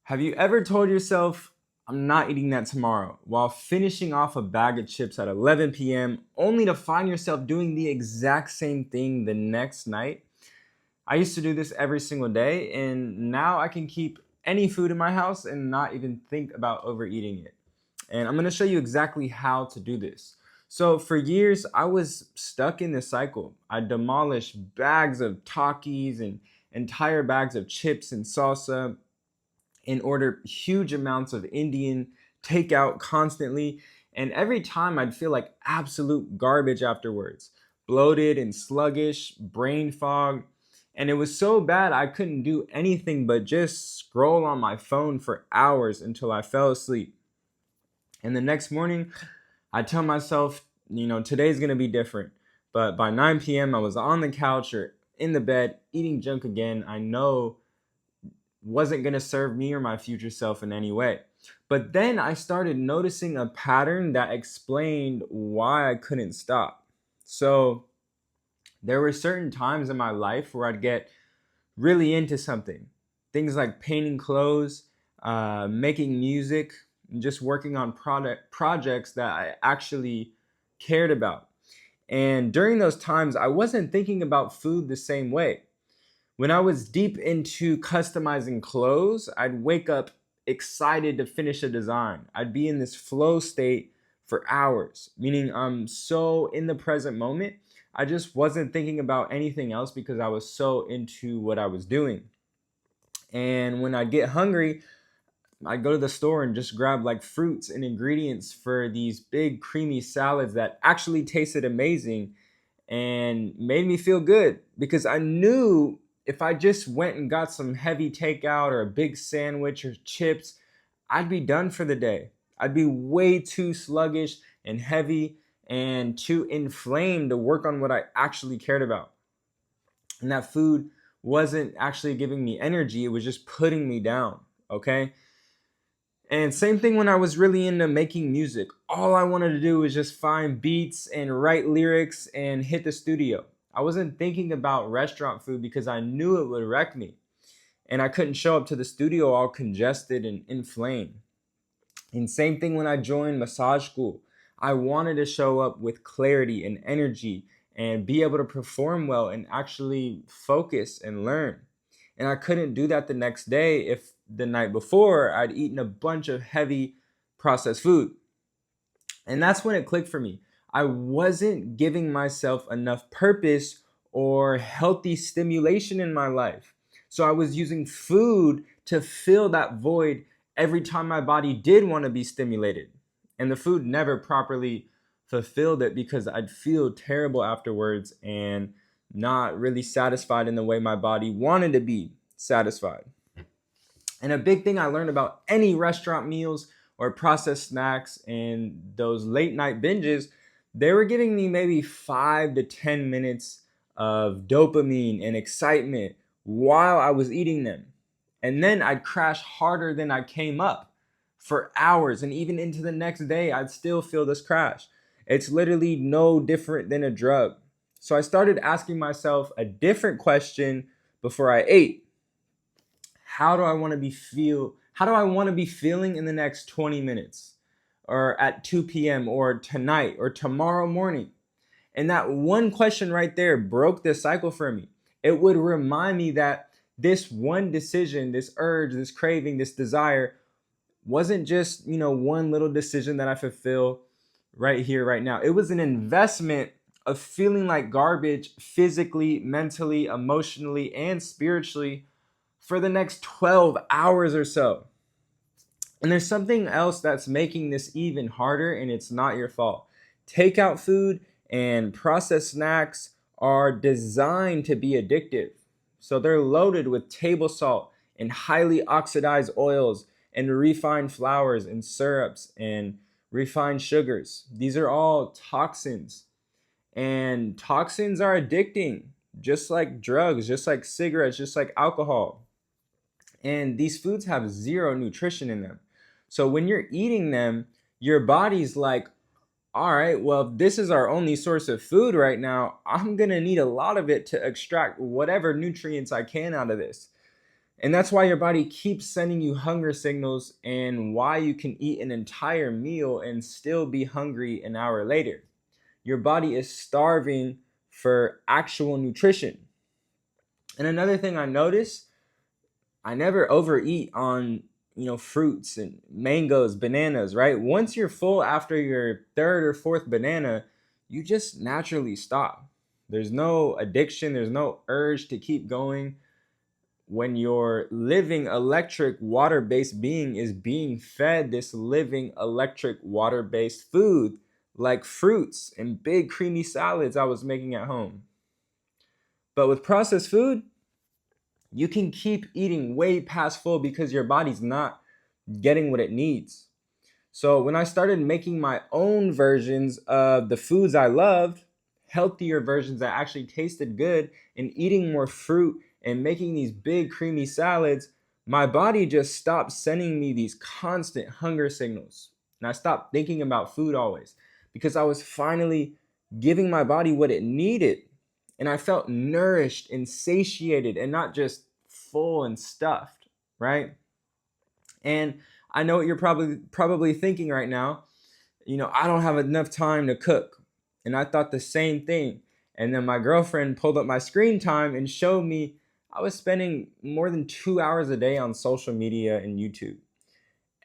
Have you ever told yourself, I'm not eating that tomorrow, while finishing off a bag of chips at 11 p.m., only to find yourself doing the exact same thing the next night? I used to do this every single day, and now I can keep any food in my house and not even think about overeating it. And I'm gonna show you exactly how to do this. So, for years, I was stuck in this cycle. I demolished bags of Takis and entire bags of chips and salsa and order huge amounts of Indian takeout constantly. And every time I'd feel like absolute garbage afterwards, bloated and sluggish, brain fog. And it was so bad I couldn't do anything but just scroll on my phone for hours until I fell asleep. And the next morning, I tell myself, today's gonna be different. But by 9 p.m., I was on the couch or in the bed eating junk again. I know wasn't going to serve me or my future self in any way. But then I started noticing a pattern that explained why I couldn't stop. So there were certain times in my life where I'd get really into something. Things like painting clothes, making music, and just working on projects that I actually cared about. And during those times, I wasn't thinking about food the same way. When I was deep into customizing clothes, I'd wake up excited to finish a design. I'd be in this flow state for hours, meaning I'm so in the present moment. I just wasn't thinking about anything else because I was so into what I was doing. And when I get hungry, I go to the store and just grab like fruits and ingredients for these big creamy salads that actually tasted amazing and made me feel good because I knew if I just went and got some heavy takeout or a big sandwich or chips, I'd be done for the day. I'd be way too sluggish and heavy and too inflamed to work on what I actually cared about. And that food wasn't actually giving me energy, it was just putting me down, okay? And same thing when I was really into making music. All I wanted to do was just find beats and write lyrics and hit the studio. I wasn't thinking about restaurant food because I knew it would wreck me. And I couldn't show up to the studio all congested and inflamed. And same thing when I joined massage school. I wanted to show up with clarity and energy and be able to perform well and actually focus and learn. And I couldn't do that the next day if the night before I'd eaten a bunch of heavy processed food. And that's when it clicked for me. I wasn't giving myself enough purpose or healthy stimulation in my life. So I was using food to fill that void every time my body did want to be stimulated. And the food never properly fulfilled it because I'd feel terrible afterwards and not really satisfied in the way my body wanted to be satisfied. And a big thing I learned about any restaurant meals or processed snacks and those late night binges, they were giving me maybe 5 to 10 minutes of dopamine and excitement while I was eating them. And then I'd crash harder than I came up for hours. And even into the next day, I'd still feel this crash. It's literally no different than a drug. So I started asking myself a different question before I ate. How do I want to be feel? How do I want to be feeling in the next 20 minutes or at 2 p.m. or tonight or tomorrow morning? And that one question right there broke the cycle for me. It would remind me that this one decision, this urge, this craving, this desire wasn't just, one little decision that I fulfill right here, right now. It was an investment of feeling like garbage physically, mentally, emotionally, and spiritually for the next 12 hours or so. And there's something else that's making this even harder, and it's not your fault. Takeout food and processed snacks are designed to be addictive. So they're loaded with table salt and highly oxidized oils and refined flours and syrups and refined sugars. These are all toxins. And toxins are addicting, just like drugs, just like cigarettes, just like alcohol. And these foods have zero nutrition in them. So when you're eating them, your body's like, all right, well, if this is our only source of food right now, I'm going to need a lot of it to extract whatever nutrients I can out of this. And that's why your body keeps sending you hunger signals, and why you can eat an entire meal and still be hungry an hour later. Your body is starving for actual nutrition. And another thing I noticed, I never overeat on, fruits and mangoes, bananas, right? Once you're full after your third or fourth banana, you just naturally stop. There's no addiction, there's no urge to keep going. When your living electric water-based being is being fed this living electric water-based food, like fruits and big creamy salads I was making at home. But with processed food, you can keep eating way past full because your body's not getting what it needs. So when I started making my own versions of the foods I loved, healthier versions that actually tasted good, and eating more fruit and making these big creamy salads, my body just stopped sending me these constant hunger signals. And I stopped thinking about food always, because I was finally giving my body what it needed. And I felt nourished and satiated and not just full and stuffed, right? And I know what you're probably thinking right now. I don't have enough time to cook. And I thought the same thing. And then my girlfriend pulled up my screen time and showed me I was spending more than 2 hours a day on social media and YouTube.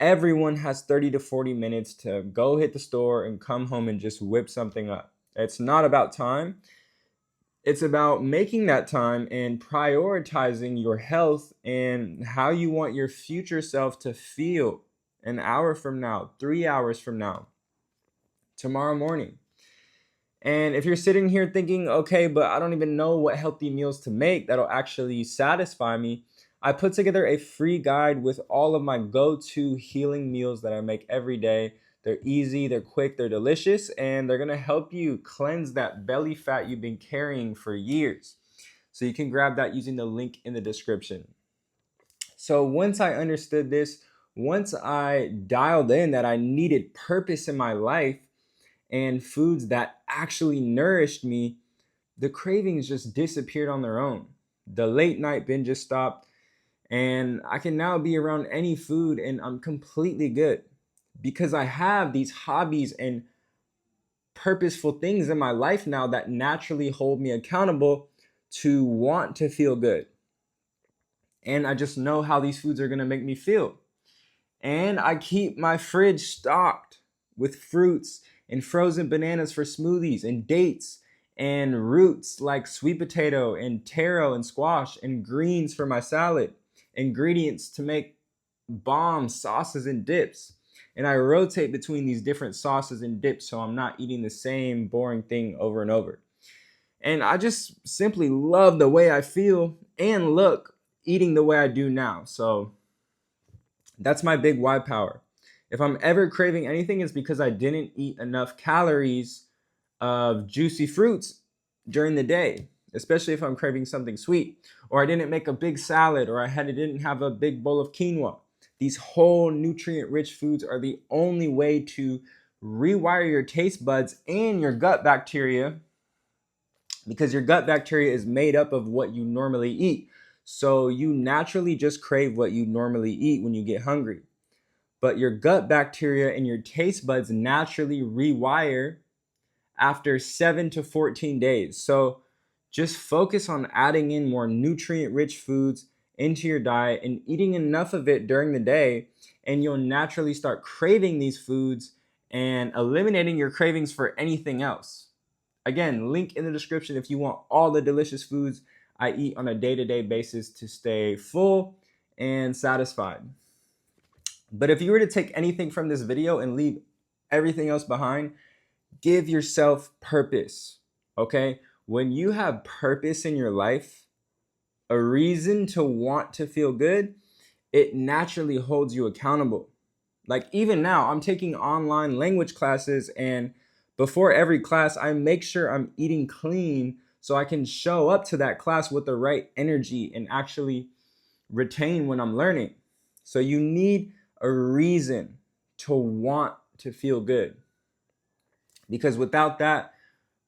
Everyone has 30 to 40 minutes to go hit the store and come home and just whip something up. It's not about time. It's about making that time and prioritizing your health and how you want your future self to feel an hour from now, 3 hours from now, tomorrow morning. And if you're sitting here thinking, okay, but I don't even know what healthy meals to make that'll actually satisfy me, I put together a free guide with all of my go-to healing meals that I make every day. They're easy, they're quick, they're delicious, and they're gonna help you cleanse that belly fat you've been carrying for years. So you can grab that using the link in the description. So once I understood this, once I dialed in that I needed purpose in my life and foods that actually nourished me, the cravings just disappeared on their own. The late night binges stopped, and I can now be around any food and I'm completely good, because I have these hobbies and purposeful things in my life now that naturally hold me accountable to want to feel good. And I just know how these foods are going to make me feel. And I keep my fridge stocked with fruits and frozen bananas for smoothies, and dates and roots like sweet potato and taro and squash, and greens for my salad, ingredients to make bomb sauces and dips. And I rotate between these different sauces and dips so I'm not eating the same boring thing over and over. And I just simply love the way I feel and look eating the way I do now. So that's my big why power. If I'm ever craving anything, it's because I didn't eat enough calories of juicy fruits during the day, especially if I'm craving something sweet, or I didn't make a big salad, or didn't have a big bowl of quinoa. These whole nutrient-rich foods are the only way to rewire your taste buds and your gut bacteria, because your gut bacteria is made up of what you normally eat. So you naturally just crave what you normally eat when you get hungry. But your gut bacteria and your taste buds naturally rewire after 7 to 14 days. So just focus on adding in more nutrient-rich foods into your diet and eating enough of it during the day, and you'll naturally start craving these foods and eliminating your cravings for anything else. Again, link in the description if you want all the delicious foods I eat on a day-to-day basis to stay full and satisfied. But if you were to take anything from this video and leave everything else behind, give yourself purpose, okay? When you have purpose in your life, a reason to want to feel good, it naturally holds you accountable. Like even now, I'm taking online language classes, and before every class, I make sure I'm eating clean so I can show up to that class with the right energy and actually retain when I'm learning. So you need a reason to want to feel good, because without that,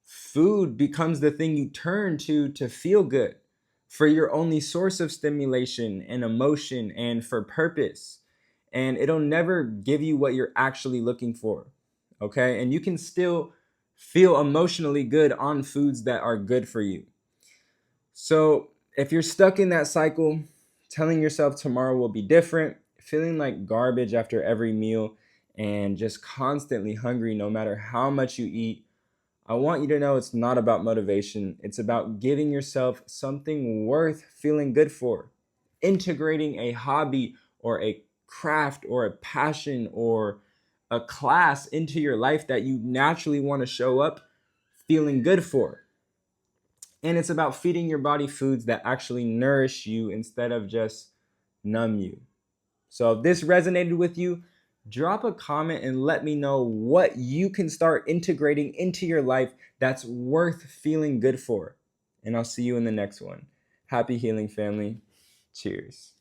food becomes the thing you turn to feel good. for your only source of stimulation and emotion and for purpose. And it'll never give you what you're actually looking for. Okay? And you can still feel emotionally good on foods that are good for you. So if you're stuck in that cycle, telling yourself tomorrow will be different, feeling like garbage after every meal, and just constantly hungry no matter how much you eat, I want you to know it's not about motivation. It's about giving yourself something worth feeling good for. Integrating a hobby or a craft or a passion or a class into your life that you naturally want to show up feeling good for. And it's about feeding your body foods that actually nourish you instead of just numb you. So if this resonated with you, drop a comment and let me know what you can start integrating into your life that's worth feeling good for. And I'll see you in the next one. Happy healing, family. Cheers.